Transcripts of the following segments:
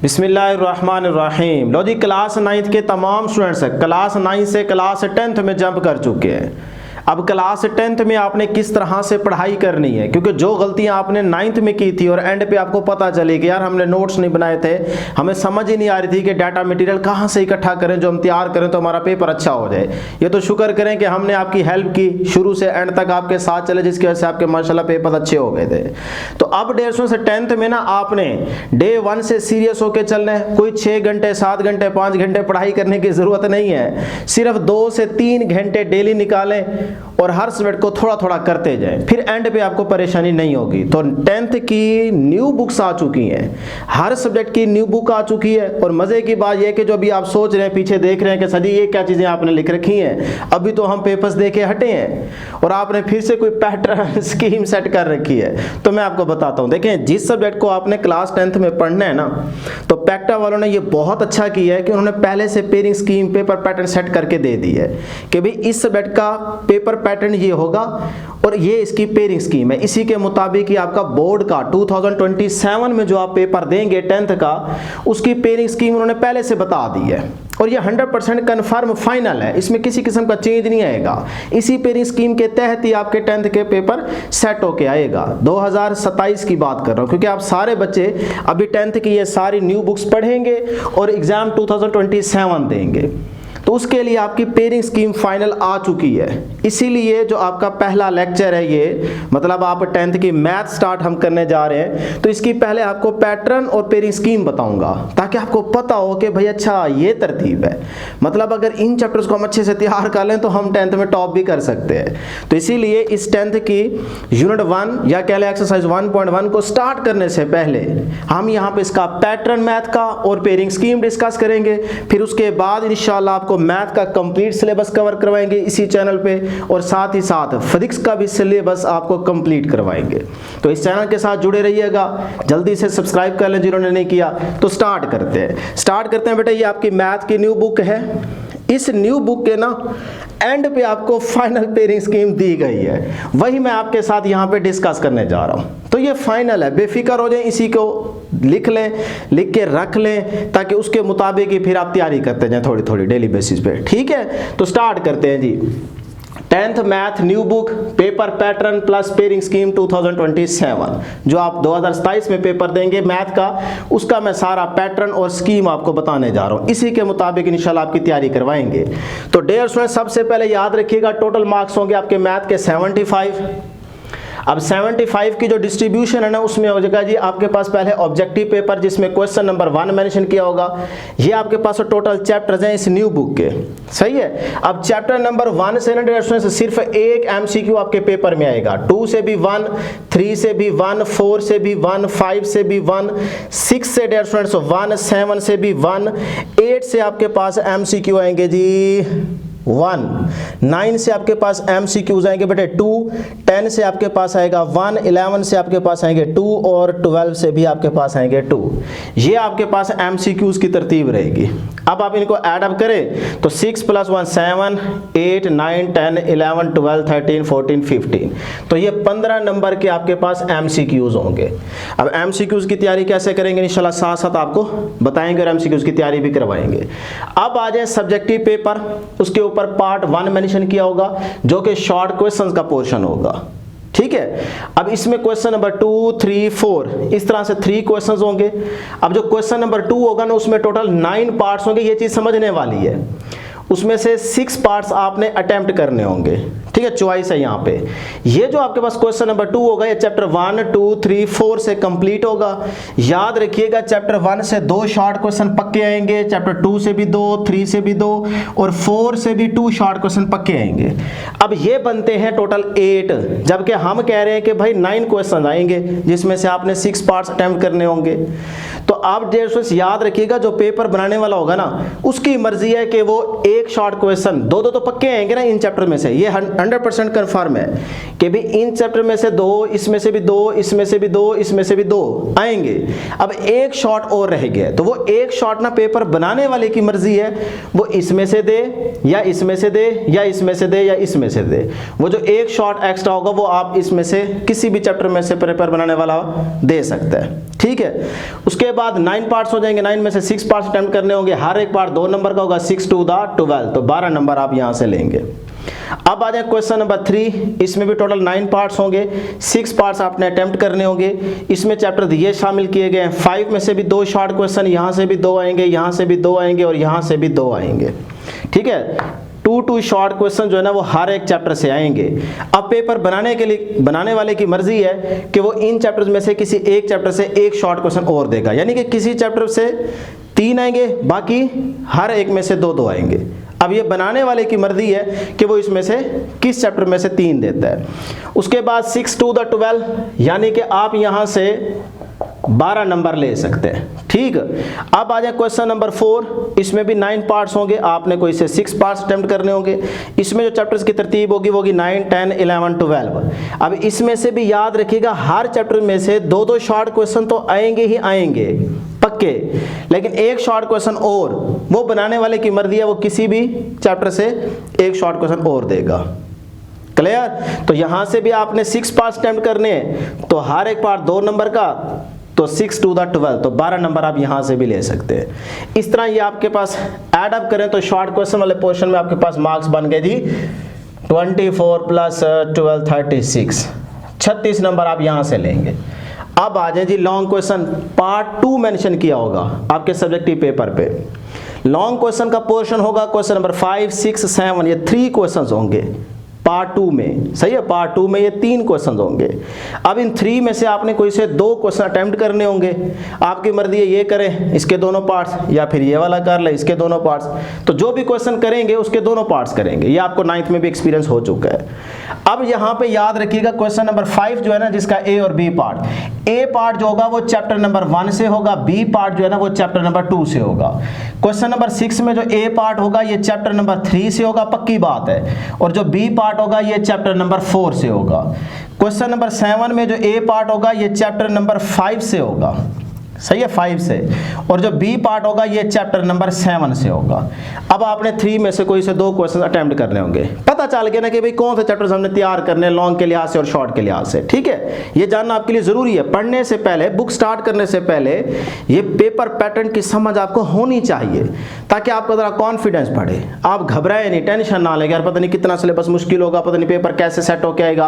बिस्मिल्लाहिर्रहमानिर्रहीम। लो जी, class 9th के तमाम स्टूडेंट्स क्लास 9 से क्लास 10th में जंप कर चुके हैं। अब क्लास 10th में आपने किस तरह से पढ़ाई करनी है, क्योंकि जो गलतियां आपने 9th में की थी और एंड पे आपको पता चली कि यार हमने नोट्स नहीं बनाए थे, हमें समझ ही नहीं आ रही थी कि डाटा मटेरियल कहाँ से इकट्ठा करें जो हम तैयार करें तो हमारा पेपर अच्छा हो जाए। ये तो शुक्र करें कि हमने आपकी हेल्प की, शुरू से एंड तक आपके साथ चले, जिसकी वजह से आपके माशाल्लाह पेपर अच्छे हो गए थे। तो अब 150 से 10th में ना आपने डे 1 से सीरियस होकर चलना है। कोई 6 घंटे 7 घंटे 5 घंटे पढ़ाई करने की जरूरत नहीं है, सिर्फ 2 से 3 घंटे डेली निकालें और हर सब्जेक्ट को थोड़ा थोड़ा करते जाएं, फिर एंड पे आपको परेशानी नहीं होगी। तो 10th की न्यू बुक्स आ चुकी हैं, हर सब्जेक्ट की न्यू बुक आ चुकी है। और मजे की बात यह कि जो अभी आप सोच रहे हैं, पीछे देख रहे हैं कि सदी ये क्या चीजें आपने लिख रखी हैं, अभी तो हम पेपर्स दे के हटे हैं और आपने फिर से कोई पैटर्न स्कीम सेट कर रखी है। तो मैं आपको बताता हूं, देखें जिस सब्जेक्ट को आपने क्लास 10th में पढ़ना है ना, तो पैक्टा वालों ने ये बहुत अच्छा किया है कि उन्होंने पहले से pairing scheme paper pattern set करके दे दी है कि भाई इस सब्जेक्ट का पेपर पैटर्न ये होगा और ये इसकी पेयरिंग स्कीम है। इसी के मुताबिक ही आपका बोर्ड का 2027 में जो आप पेपर देंगे 10th का, उसकी पेयरिंग स्कीम उन्होंने पहले से बता दी है और ये 100% कंफर्म फाइनल है, इसमें किसी किस्म का चेंज नहीं आएगा। इसी पेयरिंग स्कीम के तहत ही आपके 10th के पेपर सेट होके आएगा। 2027 की बात कर रहा हूँ, क्योंकि आप सारे बच्चे अभी 10th की ये सारी न्यू बुक्स पढ़ेंगे और एग्जाम 2027 देंगे, तो उसके लिए आपकी पेयरिंग स्कीम फाइनल आ चुकी है। इसीलिए जो आपका पहला लेक्चर है, ये मतलब आप 10th की मैथ स्टार्ट हम करने जा रहे हैं, तो इसकी पहले आपको पैटर्न और पेयरिंग स्कीम बताऊंगा ताकि आपको पता हो कि भाई अच्छा ये तरतीब है। मतलब अगर इन चैप्टर्स को हम अच्छे से तैयार कर लें तो हम 10th में टॉप भी कर सकते हैं। तो इसीलिए इस 10th की यूनिट 1 या कह लें एक्सरसाइज 1.1 को स्टार्ट करने से पहले हम यहाँ पे इसका पैटर्न मैथ का और पेयरिंग स्कीम डिस्कस करेंगे। फिर उसके बाद इंशाल्लाह आपको मैथ का कंप्लीट सिलेबस कवर करवाएंगे इसी चैनल पे, और साथ ही साथ फिजिक्स का भी सिलेबस आपको कंप्लीट करवाएंगे। तो इस चैनल के साथ जुड़े रहिएगा, जल्दी से सब्सक्राइब कर लें जिन्होंने नहीं किया। तो स्टार्ट करते हैं बेटा। ये आपकी मैथ की न्यू बुक है। इस न्यू बुक के ना एंड पे आपको फाइनल पेयरिंग स्कीम दी गई है, वही मैं आपके साथ यहाँ पे डिस्कस करने जा रहा हूँ। तो ये फाइनल है, बेफिक्र हो जाए, इसी को लिख लें, लिख के रख लें ताकि उसके मुताबिक ही फिर आप तैयारी करते जाएं थोड़ी थोड़ी डेली बेसिस पे। ठीक है, तो स्टार्ट करते हैं जी। 10th math new book paper pattern plus pairing scheme 2027, जो आप 2027 में पेपर देंगे मैथ का, उसका मैं सारा पैटर्न और स्कीम आपको बताने जा रहा हूं। इसी के मुताबिक इंशाल्लाह आपकी तैयारी करवाएंगे। तो डियर स्टूडेंट्स, सबसे पहले याद रखिएगा टोटल मार्क्स होंगे आपके मैथ के 75। अब 75 की जो डिस्ट्रीब्यूशन है ना, उसमें हो जाएगा जी आपके पास पहले ऑब्जेक्टिव पेपर जिसमें क्वेश्चन नंबर 1 मेंशन किया होगा। ये आपके पास टोटल चैप्टर्स हैं इस न्यू बुक के, सही है। अब चैप्टर नंबर 1 से ना सिर्फ एक एमसीक्यू आपके पेपर में आएगा। 2 से भी 1, 3 से भी 1, 4 से भी 1, 5 से भी 1, 6 से 1, 7 से भी 1, 8 से आपके पास एमसीक्यू आएंगे जी 1, 9 से आपके पास MCQs आएंगे बेटे 2, 10 से आपके पास आएगा 1, 11 से आपके पास आएंगे 2 और 12 से भी आपके पास आएंगे 2। ये आपके पास MCQs की तरतीब रहेगी। अब आप इनको ऐड अप करें तो 6 + 1 7, 8, 9, 10, 11, 12, 13, 14, 15, तो ये 15 नंबर के आपके पास MCQs होंगे। अब MCQs की तैयारी कैसे करेंगे इंशाल्लाह साथ साथ आपको बताएंगे और MCQs की तैयारी भी करवाएंगे। अब आ जाए सब्जेक्टिव पेपर, उसके ऊपर पार्ट 1 मेंशन किया होगा जो कि शॉर्ट क्वेश्चंस का पोर्शन होगा। ठीक है, अब इसमें क्वेश्चन नंबर 2, 3, 4 इस तरह से 3 क्वेश्चंस होंगे। अब जो क्वेश्चन नंबर 2 होगा ना, उसमें टोटल 9 पार्ट्स होंगे। ये चीज समझने वाली है, उसमें से 6 पार्ट्स आपने अटेम्प्ट करने होंगे। ठीक है, चॉइस है यहाँ पे। ये जो आपके पास क्वेश्चन नंबर 2 होगा, ये चैप्टर 1, 2, 3, 4 से कंप्लीट होगा। याद रखिएगा चैप्टर 1 से 2 शॉर्ट क्वेश्चन पक्के आएंगे, चैप्टर 2 से भी 2, 3 से भी 2 और 4 से भी 2 शॉर्ट क्वेश्चन पक्के आएंगे। अब ये बनते हैं टोटल 8, जबकि हम कह रहे हैं कि भाई 9 क्वेश्चन आएंगे जिसमें से आपने 6 पार्ट्स अटेम्प्ट करने होंगे। तो आप डियर स्टूडेंट्स याद रखिएगा, जो पेपर बनाने वाला होगा ना, उसकी मर्जी है कि वो एक शॉर्ट क्वेश्चन 2 तो पक्के आएंगे ना इन चैप्टर में से। ये 100% कंफर्म है कि भी इन चैप्टर में से 2, इसमें से भी 2, इसमें से भी 2, इसमें से भी 2 आएंगे। अब एक शॉट और रह गया, तो वो एक शॉट ना पेपर बनाने वाले की मर्जी है, वो इसमें से दे या इसमें से दे या इसमें से दे या इसमें से दे। वो जो एक शॉट एक्स्ट्रा होगा वो आप इसमें से किसी भी चैप्टर में से पेपर बनाने वाला दे सकता है। ठीक है, उसके बाद बाद 9 पार्ट्स हो जाएंगे, 9 में से 6 पार्ट्स अटेम्प्ट करने होंगे, हर एक पार्ट 2 नंबर का होगा, 6 टू द 12, तो 12 नंबर आप यहाँ से लेंगे। अब आ जाए क्वेश्चन नंबर 3, इसमें भी टोटल 9 पार्ट्स होंगे, 6 पार्ट्स आपने अटेम्प्ट करने होंगे। इसमें चैप्टर ये शामिल किए गए हैं, 5 में से भी 2 शॉर्ट क्वेश्चन, यहाँ से भी 2 आएंगे, यहाँ से भी 2 आएंगे और यहाँ से भी 2 आएंगे, ठीक है। 2 शॉर्ट क्वेश्चन जो है ना वो हर एक चैप्टर से आएंगे। अब पेपर बनाने वाले की मर्जी है कि वो इन चैप्टर्स में से किसी एक चैप्टर से एक शॉर्ट क्वेश्चन और देगा, यानी कि किसी चैप्टर से 3 आएंगे, बाकी हर एक में से 2 आएंगे। अब ये बनाने वाले की मर्जी है कि वो इसमें से किस चैप्टर में से 3 देता है। उसके बाद 6 टू द 12, यानी कि आप यहाँ से 12 नंबर ले सकते हैं, ठीक। अब आ जाए क्वेश्चन नंबर 4, इसमें भी 9 पार्ट्स होंगे, आपने कोई से 6 पार्ट्स अटेम्प्ट करने होंगे। इसमें जो चैप्टर्स की तरतीब होगी वो होगी 9, 10, 11, 12। अब इसमें से भी याद रखिएगा हर चैप्टर में से 2 शॉर्ट क्वेश्चन तो आएंगे ही आएंगे पक्के, लेकिन एक शॉर्ट क्वेश्चन और वो बनाने वाले की मर्जी है, वो किसी भी चैप्टर से एक शॉर्ट क्वेश्चन और देगा। क्लियर? तो यहां से भी आपने 6 पार्ट्स अटेम्प्ट करने हैं, तो हर एक पार्ट 2 नंबर का, तो 6 टू द 12, तो 12 नंबर आप यहां से भी ले सकते हैं। इस तरह ये आपके पास ऐड अप करें तो शॉर्ट क्वेश्चन वाले पोर्शन में आपके पास मार्क्स बन गए जी 24 प्लस 12 36 नंबर आप यहां से लेंगे। अब आ जाए जी लॉन्ग क्वेश्चन, पार्ट 2 मेंशन किया होगा आपके सब्जेक्टिव पेपर पे। लॉन्ग क्वेश्चन का पोर्शन होगा क्वेश्चन नंबर 5, 6, 7, ये 3 क्वेश्चंस होंगे पार्ट 2 में, सही है। पार्ट 2 में ये 3 क्वेश्चन होंगे। अब इन 3 में से आपने कोई से 2 क्वेश्चन अटेम्प्ट करने होंगे, आपकी मर्जी है ये करें इसके दोनों पार्ट्स, या फिर ये वाला कर ले इसके दोनों पार्ट्स। तो जो भी क्वेश्चन करेंगे उसके दोनों पार्ट्स करेंगे, ये आपको 9th में भी एक्सपीरियंस हो चुका है। अब यहाँ पे याद रखिएगा क्वेश्चन नंबर 5 जो है ना, जिसका ए और बी पार्ट, ए पार्ट जो होगा वो चैप्टर नंबर 1 से होगा, बी पार्ट जो है ना वो चैप्टर नंबर 2 से होगा। क्वेश्चन नंबर 6 में जो ए पार्ट होगा ये चैप्टर नंबर 3 से होगा, पक्की बात है, और जो बी पार्ट होगा ये चैप्टर नंबर 4 से होगा। क्वेश्चन नंबर 7 में जो ए पार्ट होगा ये चैप्टर नंबर 5 से होगा, सही है, 5 से, और जो बी पार्ट होगा ये चैप्टर नंबर 7 से होगा। अब आपने 3 में से कोई से 2 क्वेश्चन अटेम्प्ट करने होंगे। पता चल गया ना कि भाई कौन से चैप्टर्स हमने तैयार करने हैं लॉन्ग के लिहाज से और शॉर्ट के लिहाज से, ठीक है। ये जानना आपके लिए जरूरी है, पढ़ने से पहले, बुक स्टार्ट करने से पहले ये पेपर पैटर्न की समझ आपको होनी चाहिए, ताकि आपका जरा कॉन्फिडेंस बढ़े। आप घबराए नहीं, टेंशन ना लें यार पता नहीं कितना सिलेबस मुश्किल होगा, पता नहीं पेपर कैसे सेट होके आएगा।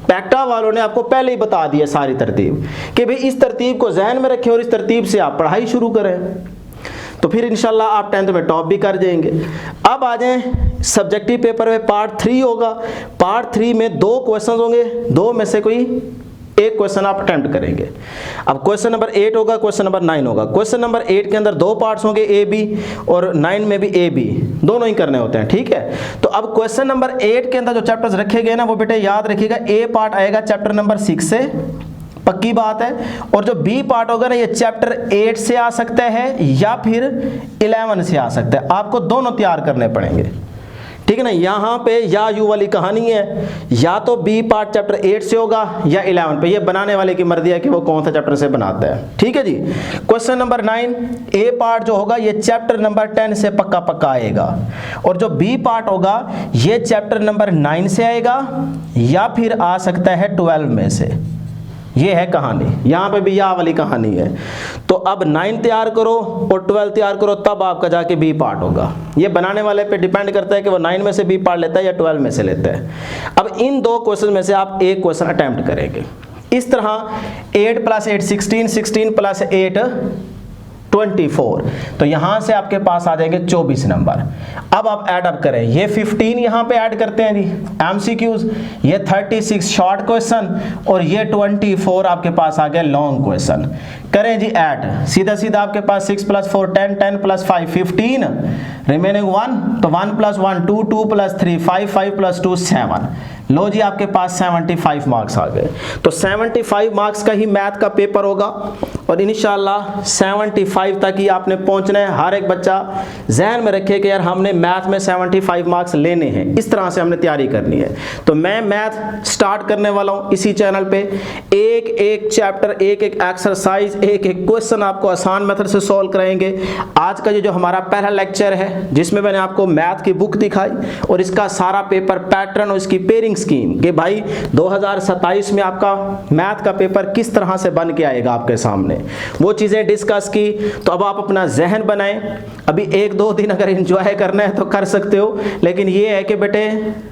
पैक्टा वालों ने आपको पहले ही बता दिया सारी तरतीब कि भाई इस तरतीब को जहन में रखें और इस तरतीब से आप पढ़ाई शुरू करें, तो फिर इंशाल्लाह आप 10th में टॉप भी कर जाएंगे। अब आ जाएं सब्जेक्टिव पेपर में पार्ट 3 होगा। पार्ट 3 में 2 क्वेश्चन होंगे, 2 में से कोई एक क्वेश्चन आप अटेम्प्ट करेंगे। अब क्वेश्चन नंबर 8 होगा, क्वेश्चन नंबर 9 होगा। क्वेश्चन नंबर 8 के अंदर 2 पार्ट्स होंगे, ए बी, और 9 में भी ए बी, दोनों ही करने होते हैं, ठीक है। तो अब क्वेश्चन नंबर 8 के अंदर जो चैप्टर्स रखे गए ना वो बेटे याद रखिएगा, ए पार्ट आएगा चैप्टर नंबर 6 से, पक्की बात है, और जो बी पार्ट होगा ना ये चैप्टर 8 से आ सकता है या फिर 11 से आ सकता है, आपको दोनों तैयार करने पड़ेंगे, ठीक है ना। यहाँ पे या यू वाली कहानी है, या तो बी पार्ट चैप्टर 8 से होगा या 11 पे, ये बनाने वाले की मर्जी है कि वो कौन सा चैप्टर से बनाता है, ठीक है जी। क्वेश्चन नंबर 9, ए पार्ट जो होगा ये चैप्टर नंबर 10 से पक्का आएगा, और जो बी पार्ट होगा ये चैप्टर नंबर 9 से आएगा या फिर आ सकता है 12 में से। ये है कहानी, यहाँ पे भी या वाली कहानी है। तो अब 9 तैयार करो और 12 तैयार करो, तब आपका जाके बी पार्ट होगा। ये बनाने वाले पे डिपेंड करता है कि वो 9 में से बी पार्ट लेता है या 12 में से लेता है। अब इन 2 क्वेश्चन में से आप एक क्वेश्चन अटेम्प्ट करेंगे। इस तरह 8 + 8 16, 16 + 8 24, तो यहां से आपके पास आ जाएंगे 24 नंबर। अब आप ऐड अप करें, ये 15 यहां पे ऐड करते हैं जी एमसीक्यूज, ये 36 शॉर्ट क्वेश्चन, और ये 24 आपके पास आ गए लॉन्ग क्वेश्चन। करें जी ऐड, सीधा सीधा आपके पास 6 + 4 10, 10 + 5 15, रिमेनिंग 1, तो 1 + 1 2, 2 + 3 5, 5 + 2 7। लो जी आपके पास 75 मार्क्स आ गए। तो 75 मार्क्स का ही मैथ का पेपर होगा, और इंशाल्लाह 75 तक ही आपने पहुंचना है। हर एक बच्चा जहन में रखे कि यार हमने मैथ में 75 मार्क्स लेने हैं, इस तरह से हमने तैयारी करनी है। तो मैं मैथ स्टार्ट करने वाला हूं इसी चैनल पे, एक एक चैप्टर, एक एक एक्सरसाइज, एक एक क्वेश्चन आपको आसान मेथड से सॉल्व कराएंगे। आज का ये जो हमारा पहला लेक्चर है जिसमें मैंने आपको मैथ की बुक दिखाई और इसका सारा पेपर पैटर्न और इसकी पेयरिंग स्कीम कि भाई 2027 में आपका मैथ का पेपर किस तरह से बन के आएगा आपके सामने, वो चीज़ें डिस्कस की। तो अब आप अपना जहन बनाएं। अभी 1-2 दिन अगर एंजॉय करना है तो कर सकते हो, लेकिन ये है कि बेटे,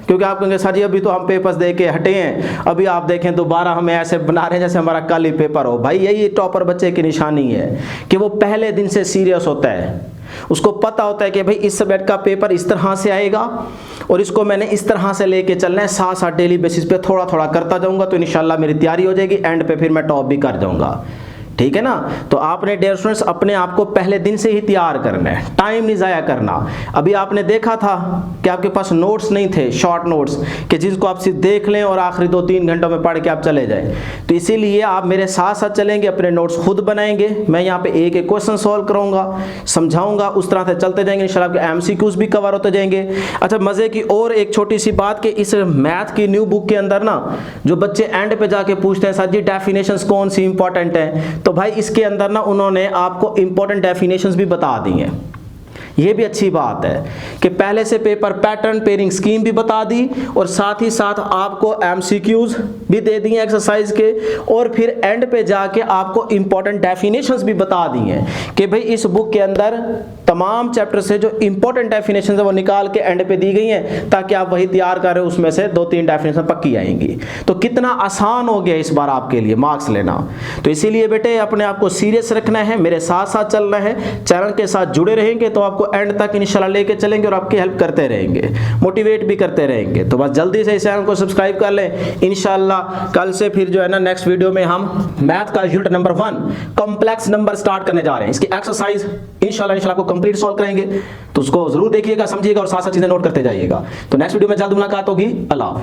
क्योंकि आप कहेंगे सर जी अभी तो हम पेपर्स दे के हटे हैं, अभी आप देखें दोबारा हमें ऐसे बना रहे हैं जैसे हमारा कल ही पेपर हो। भाई यही टॉपर बच्चे की निशानी है कि वो पहले दिन से सीरियस होता है, उसको पता होता है कि भाई इस सब्जेक्ट का पेपर इस तरह से आएगा और इसको मैंने इस तरह से लेके चलना है, साथ साथ डेली बेसिस पे थोड़ा थोड़ा करता जाऊंगा, तो इंशाल्लाह मेरी तैयारी हो जाएगी, एंड पे फिर मैं टॉप भी कर जाऊंगा। ठीक है ना। तो आपने डियर स्टूडेंट्स अपने आप को पहले दिन से ही तैयार करना है, टाइम नहीं ज़ाया करना। अभी आपने देखा था कि आपके पास नोट्स नहीं थे, शॉर्ट नोट्स, कि जिसको आप सिर्फ देख लें और आखिरी 2-3 घंटों में पढ़ के आप चले जाएं। तो इसीलिए आप मेरे साथ साथ चलेंगे, अपने नोट्स खुद बनाएंगे, मैं यहाँ पे एक एक क्वेश्चन सॉल्व कराऊंगा, समझाऊंगा, उस तरह से चलते जाएंगे, इंशाल्लाह आपके एमसीक्यूज भी कवर होते जाएंगे। अच्छा, मज़े की और एक छोटी सी बात कि इस मैथ की न्यू बुक के अंदर ना जो बच्चे एंड पे जाके पूछते हैं सर जी डेफिनेशंस कौन सी इंपॉर्टेंट है, तो भाई इसके अंदर ना उन्होंने आपको इंपॉर्टेंट डेफिनेशंस भी बता दी हैं। ये भी अच्छी बात है कि पहले से पेपर पैटर्न, पेयरिंग स्कीम भी बता दी और साथ ही साथ आपको एमसीक्यूज भी दे दिए एक्सरसाइज के, और फिर एंड पे जाके आपको इंपॉर्टेंट डेफिनेशंस भी बता दी हैं कि भाई इस बुक के अंदर तमाम चैप्टर से जो इंपॉर्टेंट डेफिनेशंस है वो निकाल के एंड पे दी गई हैं, ताकि आप वही तैयार करें, उसमें से 2-3 डेफिनेशन पक्की आएंगी। तो कितना आसान हो गया इस बार आपके लिए मार्क्स लेना। तो इसीलिए बेटे अपने आप को सीरियस रखना है, मेरे साथ साथ चलना है, चैनल के साथ जुड़े रहेंगे तो आपको एंड तक इंशाल्लाह लेके चलेंगे और आपकी हेल्प करते रहेंगे, मोटिवेट भी करते रहेंगे। तो बस जल्दी से इस चैनल को सब्सक्राइब कर लें। इंशाल्लाह कल से फिर जो है ना नेक्स्ट वीडियो में हम मैथ का unit number 1 complex number start करने जा रहे हैं। इसकी एक्सरसाइज इंशाल्लाह आपको कंप्लीट सॉल्व कराएंगे, तो उसको जरूर देखिएगा, समझिएगा और साथ साथ चीजें नोट करते जाइएगा। तो नेक्स्ट वीडियो में जल्द मुलाकात होगी। अल्लाह।